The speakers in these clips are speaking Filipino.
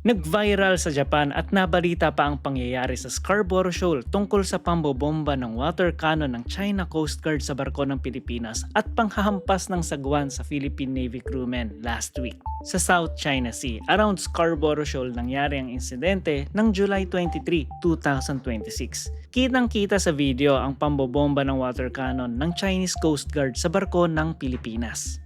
Nag-viral sa Japan at nabalita pa ang pangyayari sa Scarborough Shoal tungkol sa pambobomba ng water cannon ng China Coast Guard sa barko ng Pilipinas at panghahampas ng sagwan sa Philippine Navy crewmen last week. Sa South China Sea, around Scarborough Shoal nangyari ang insidente ng July 23, 2026. Kitang-kita sa video ang pambobomba ng water cannon ng Chinese Coast Guard sa barko ng Pilipinas.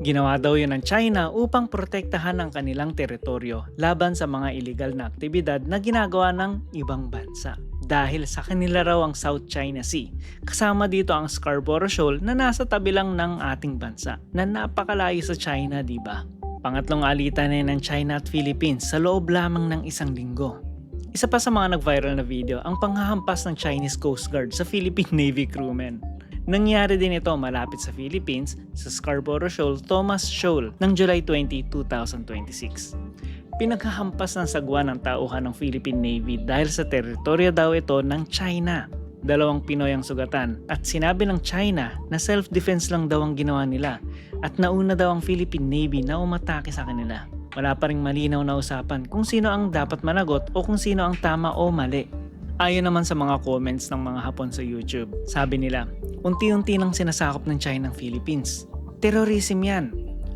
Ginawa daw yun ng China upang protektahan ang kanilang teritoryo laban sa mga iligal na aktibidad na ginagawa ng ibang bansa. Dahil sa kanila raw ang South China Sea, kasama dito ang Scarborough Shoal na nasa tabi lang ng ating bansa, na napakalayo sa China, diba? Pangatlong alitan na ng China at Philippines sa loob lamang ng isang linggo. Isa pa sa mga nag-viral na video ang panghahampas ng Chinese Coast Guard sa Philippine Navy crewmen. Nangyari din ito malapit sa Philippines sa Scarborough Shoal, Thomas Shoal ng July 20, 2026. Pinaghahampas ng sagwa ng tauhan ng Philippine Navy dahil sa teritoryo daw ito ng China. 2 Pinoy ang sugatan at sinabi ng China na self-defense lang daw ang ginawa nila at nauna daw ang Philippine Navy na umatake sa kanila. Wala pa ring malinaw na usapan kung sino ang dapat managot o kung sino ang tama o mali. Ayon naman sa mga comments ng mga Hapon sa YouTube, sabi nila, unti-unti nang sinasakop ng China ang Philippines. Terrorism yan.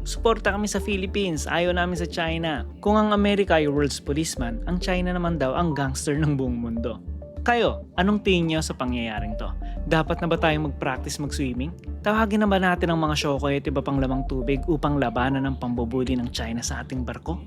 Suporta kami sa Philippines, ayaw namin sa China. Kung ang Amerika ay world's policeman, ang China naman daw ang gangster ng buong mundo. Kayo, anong tingin nyo sa pangyayaring to? Dapat na ba tayong mag-practice mag-swimming? Tawagin na ba natin ang mga Shokoy at iba pang lamang tubig upang labanan ang pambubuli ng China sa ating barko?